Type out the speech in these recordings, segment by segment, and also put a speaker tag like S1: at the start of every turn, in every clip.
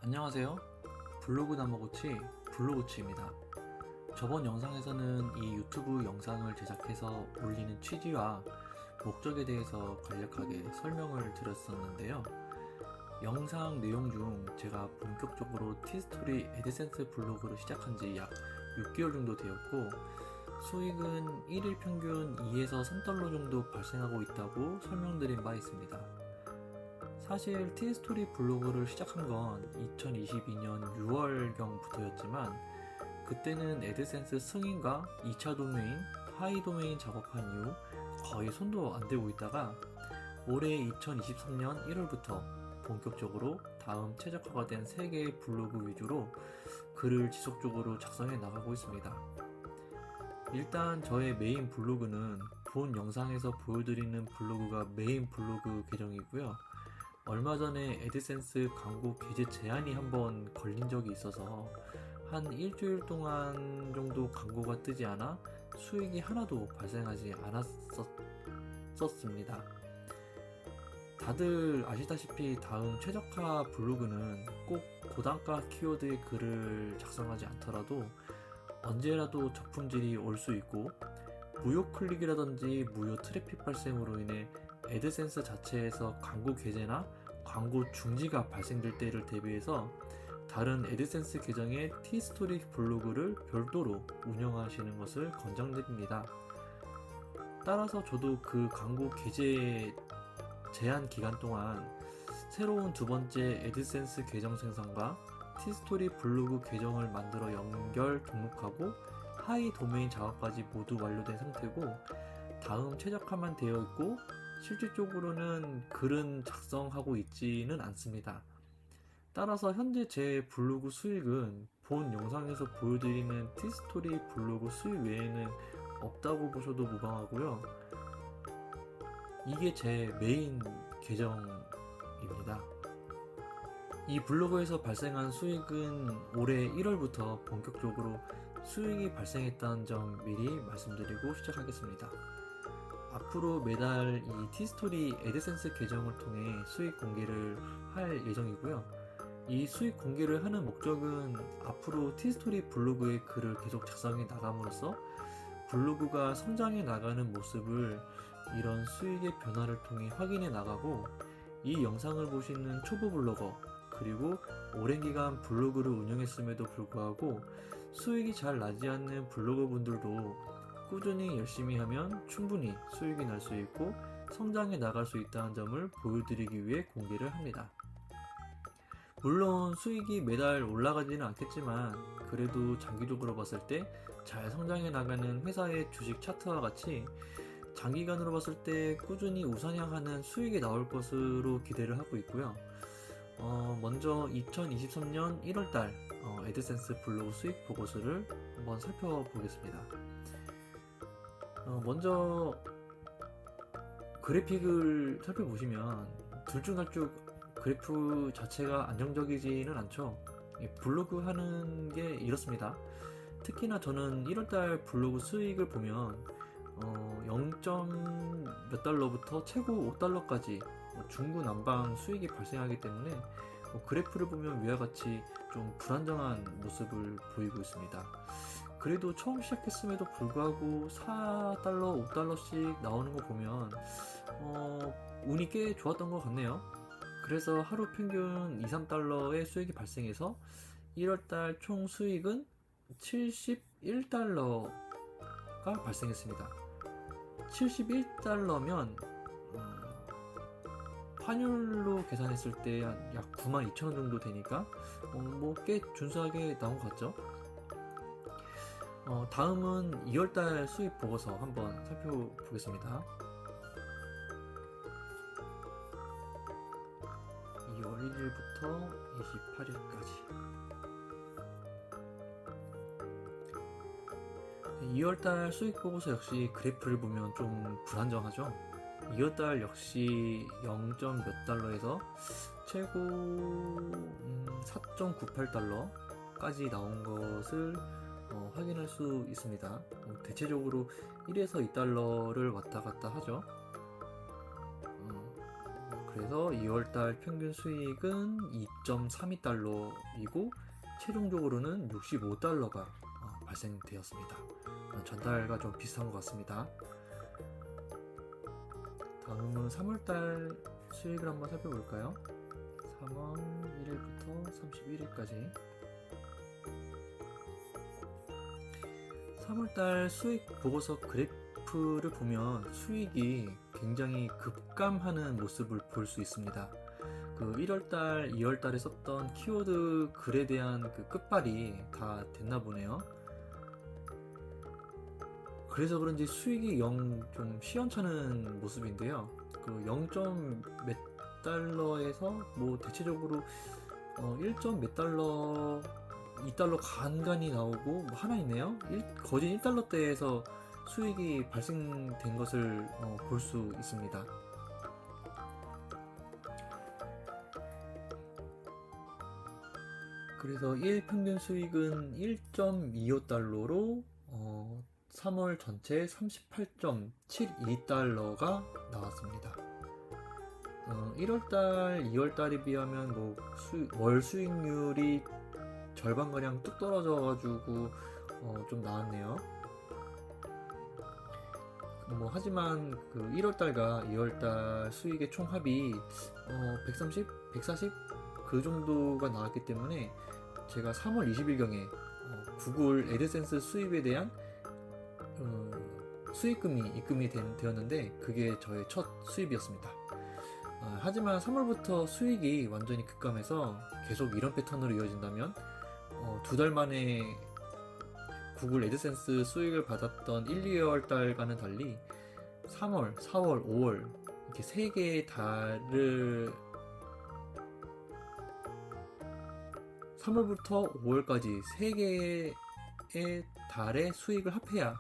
S1: 안녕하세요. 블로그 나무고치 블로고치입니다. 저번 영상에서는 이 유튜브 영상을 제작해서 올리는 취지와 목적에 대해서 간략하게 설명을 드렸었는데요. 영상 내용 중 제가 본격적으로 티스토리 애드센스 블로그를 시작한 지 약 6개월 정도 되었고, 수익은 1일 평균 2에서 3달러 정도 발생하고 있다고 설명드린 바 있습니다. 사실 티스토리 블로그를 시작한 건 2022년 6월경부터였지만, 그때는 애드센스 승인과 2차 도메인, 하이 도메인 작업한 이후 거의 손도 안 대고 있다가 올해 2023년 1월부터 본격적으로 다음 최적화가 된 3개의 블로그 위주로 글을 지속적으로 작성해 나가고 있습니다. 일단 저의 메인 블로그는 본 영상에서 보여드리는 블로그가 메인 블로그 계정이고요. 얼마 전에 애드센스 광고 게재 제한이 한번 걸린 적이 있어서 한 일주일 동안 정도 광고가 뜨지 않아 수익이 하나도 발생하지 않았었습니다. 다들 아시다시피 다음 최적화 블로그는 꼭 고단가 키워드의 글을 작성하지 않더라도 언제라도 적품질이 올 수 있고, 무료 클릭이라든지 무료 트래픽 발생으로 인해 애드센스 자체에서 광고 게재나 광고 중지가 발생될 때를 대비해서 다른 애드센스 계정의 티스토리 블로그를 별도로 운영하시는 것을 권장드립니다. 따라서 저도 그 광고 게재 제한 기간 동안 새로운 두 번째 애드센스 계정 생성과 티스토리 블로그 계정을 만들어 연결 등록하고 하이 도메인 작업까지 모두 완료된 상태고, 다음 최적화만 되어 있고 실질적으로는 글은 작성하고 있지는 않습니다. 따라서 현재 제 블로그 수익은 본 영상에서 보여드리는 티스토리 블로그 수익 외에는 없다고 보셔도 무방하고요. 이게 제 메인 계정입니다. 이 블로그에서 발생한 수익은 올해 1월부터 본격적으로 수익이 발생했다는 점 미리 말씀드리고 시작하겠습니다. 앞으로 매달 이 티스토리 애드센스 계정을 통해 수익 공개를 할 예정이고요. 이 수익 공개를 하는 목적은 앞으로 티스토리 블로그의 글을 계속 작성해 나감으로써 블로그가 성장해 나가는 모습을 이런 수익의 변화를 통해 확인해 나가고, 이 영상을 보시는 초보 블로거 그리고 오랜 기간 블로그를 운영했음에도 불구하고 수익이 잘 나지 않는 블로거 분들도 꾸준히 열심히 하면 충분히 수익이 날 수 있고 성장해 나갈 수 있다는 점을 보여드리기 위해 공개를 합니다. 물론 수익이 매달 올라가지는 않겠지만, 그래도 장기적으로 봤을 때 잘 성장해 나가는 회사의 주식 차트와 같이 장기간으로 봤을 때 꾸준히 우상향하는 수익이 나올 것으로 기대를 하고 있고요. 먼저 2023년 1월달 애드센스 블로그 수익 보고서를 한번 살펴보겠습니다. 먼저 그래픽을 살펴보시면 들쭉날쭉 그래프 자체가 안정적이지는 않죠. 블로그 하는 게 이렇습니다. 특히나 저는 1월달 블로그 수익을 보면 0. 몇 달러부터 최고 5달러까지 중구난방 수익이 발생하기 때문에 그래프를 보면 위와 같이 좀 불안정한 모습을 보이고 있습니다. 그래도 처음 시작했음에도 불구하고 4달러, 5달러씩 나오는 거 보면 운이 꽤 좋았던 것 같네요. 그래서 하루 평균 2, 3달러의 수익이 발생해서 1월달 총 수익은 71달러가 발생했습니다. 71달러면 환율로 계산했을 때 약 92,000원 정도 되니까 꽤 준수하게 나온 것 같죠? 다음은 2월달 수익 보고서 한번 살펴보겠습니다. 2월 1일부터 28일까지 2월달 수익 보고서 역시 그래프를 보면 좀 불안정하죠. 2월달 역시 0. 몇 달러에서 최고 4.98달러까지 나온 것을 확인할 수 있습니다. 대체적으로 1에서 2달러를 왔다 갔다 하죠. 그래서 2월달 평균 수익은 2.32달러이고 최종적으로는 65달러가 발생되었습니다. 전달과 좀 비슷한 것 같습니다. 다음은 3월달 수익을 한번 살펴볼까요? 3월 1일부터 31일까지 3월달 수익 보고서 그래프를 보면 수익이 굉장히 급감하는 모습을 볼 수 있습니다. 그 1월달, 2월달에 썼던 키워드 글에 대한 그 끝발이 다 됐나 보네요. 그래서 그런지 수익이 좀 시원찮은 모습인데요. 그 0. 몇 달러에서 뭐 대체적으로 1. 몇 달러, 2달러 간간히 나오고 뭐 하나 있네요. 거진 1달러대에서 수익이 발생된 것을 볼 수 있습니다. 그래서 1평균 수익은 1.25달러로 3월 전체 38.72달러가 나왔습니다. 1월달, 2월달에 비하면 뭐 월 수익률이 절반가량 뚝 떨어져가지고 좀 나왔네요. 하지만 그 1월달과 2월달 수익의 총합이 130, 140 그 정도가 나왔기 때문에 제가 3월 20일경에 구글 애드센스 수입에 대한 수익금이 입금이 되었는데 그게 저의 첫 수입이었습니다. 하지만 3월부터 수익이 완전히 급감해서 계속 이런 패턴으로 이어진다면 2달 만에 구글 애드센스 수익을 받았던 1, 2월 달과는 달리 3월, 4월, 5월 이렇게 3개의 달을 3월부터 5월까지 3개의 달의 수익을 합해야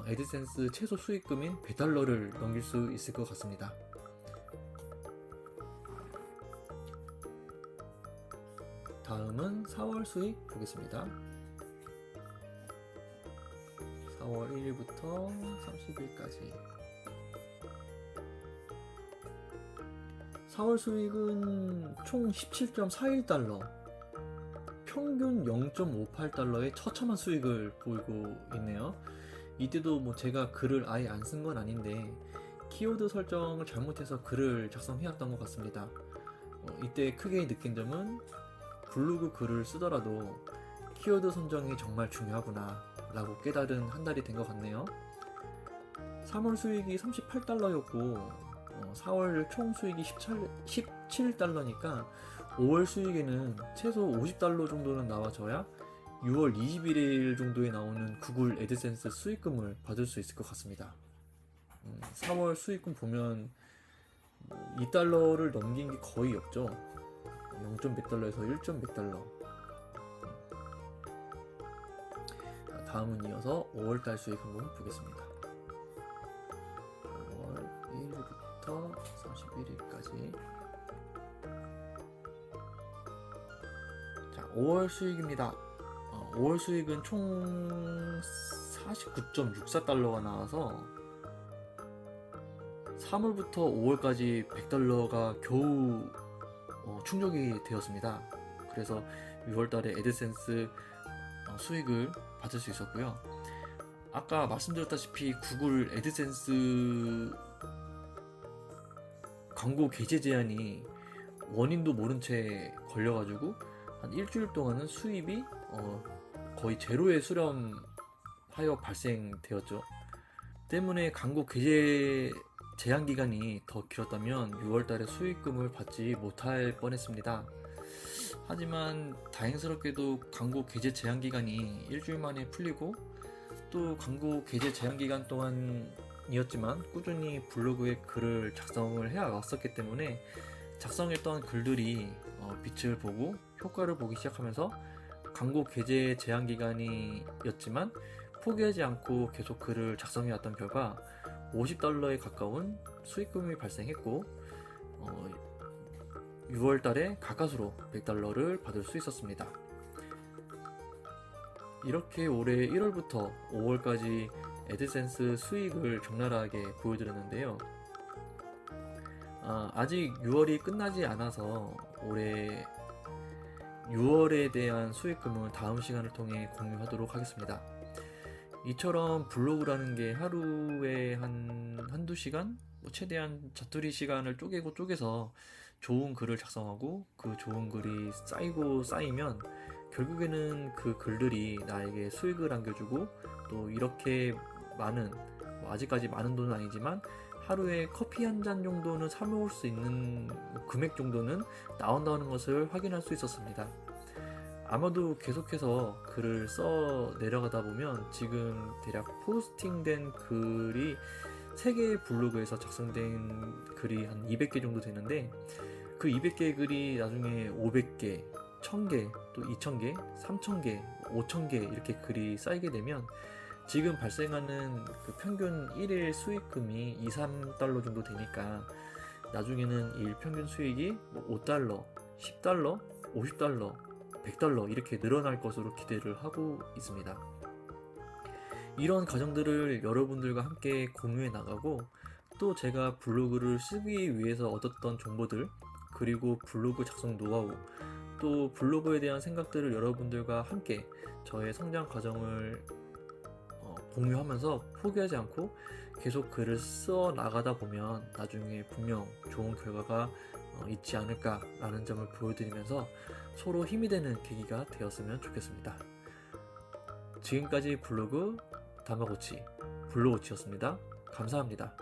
S1: 애드센스 최소 수익금인 100달러를 넘길 수 있을 것 같습니다. 다음은 4월 수익 보겠습니다. 4월 1일부터 30일까지 4월 수익은 총 17.41달러 평균 0.58달러의 처참한 수익을 보이고 있네요. 이때도 뭐 제가 글을 아예 안 쓴 건 아닌데 키워드 설정을 잘못해서 글을 작성해왔던 것 같습니다. 이때 크게 느낀 점은 블로그 글을 쓰더라도 키워드 선정이 정말 중요하구나 라고 깨달은 한 달이 된 것 같네요. 3월 수익이 38달러였고 4월 총 수익이 17달러니까 5월 수익에는 최소 50달러 정도는 나와줘야 6월 21일 정도에 나오는 구글 애드센스 수익금을 받을 수 있을 것 같습니다. 4월 수익금 보면 2달러를 넘긴 게 거의 없죠. 0.몇 달러에서 1.몇 달러. 다음은 이어서 5월달 수익 한번 보겠습니다. 5월 1일부터 31일까지 5월 수익입니다. 5월 수익은 총 49.64달러가 나와서 3월부터 5월까지 100달러가 겨우 충족이 되었습니다. 그래서 6월달에 애드센스 수익을 받을 수 있었고요. 아까 말씀드렸다시피 구글 애드센스 광고 게재 제한이 원인도 모른 채 걸려가지고 한 일주일 동안은 수입이 거의 제로에 수렴하여 발생되었죠. 때문에 광고 게재 제한 기간이 더 길었다면 6월달에 수익금을 받지 못할 뻔했습니다. 하지만 다행스럽게도 광고 게재 제한 기간이 일주일 만에 풀리고 또 광고 게재 제한 기간 동안이었지만 꾸준히 블로그에 글을 작성을 해왔었기 때문에 작성했던 글들이 빛을 보고 효과를 보기 시작하면서 광고 게재 제한 기간이었지만 포기하지 않고 계속 글을 작성해왔던 결과 50달러에 가까운 수익금이 발생했고 6월달에 가까스로 100달러를 받을 수 있었습니다. 이렇게 올해 1월부터 5월까지 애드센스 수익을 적나라하게 보여드렸는데요. 아직 6월이 끝나지 않아서 올해 6월에 대한 수익금은 다음 시간을 통해 공유하도록 하겠습니다. 이처럼 블로그라는 게 하루에 한두 시간? 최대한 자투리 시간을 쪼개서 좋은 글을 작성하고 그 좋은 글이 쌓이고 쌓이면 결국에는 그 글들이 나에게 수익을 안겨주고 또 이렇게 많은, 아직까지 많은 돈은 아니지만 하루에 커피 한 잔 정도는 사 먹을 수 있는 금액 정도는 나온다는 것을 확인할 수 있었습니다. 아마도 계속해서 글을 써 내려가다 보면 지금 대략 포스팅된 글이 3개의 블로그에서 작성된 글이 한 200개 정도 되는데 그 200개의 글이 나중에 500개, 1000개, 또 2000개, 3000개, 5000개 이렇게 글이 쌓이게 되면 지금 발생하는 그 평균 1일 수익금이 2, 3달러 정도 되니까 나중에는 일 평균 수익이 5달러, 10달러, 50달러, 100달러 이렇게 늘어날 것으로 기대를 하고 있습니다. 이런 과정들을 여러분들과 함께 공유해 나가고 또 제가 블로그를 쓰기 위해서 얻었던 정보들 그리고 블로그 작성 노하우 또 블로그에 대한 생각들을 여러분들과 함께 저의 성장 과정을 공유하면서 포기하지 않고 계속 글을 써 나가다 보면 나중에 분명 좋은 결과가 있지 않을까라는 점을 보여드리면서 서로 힘이 되는 계기가 되었으면 좋겠습니다. 지금까지 블로그 다마고치 블로고치였습니다. 감사합니다.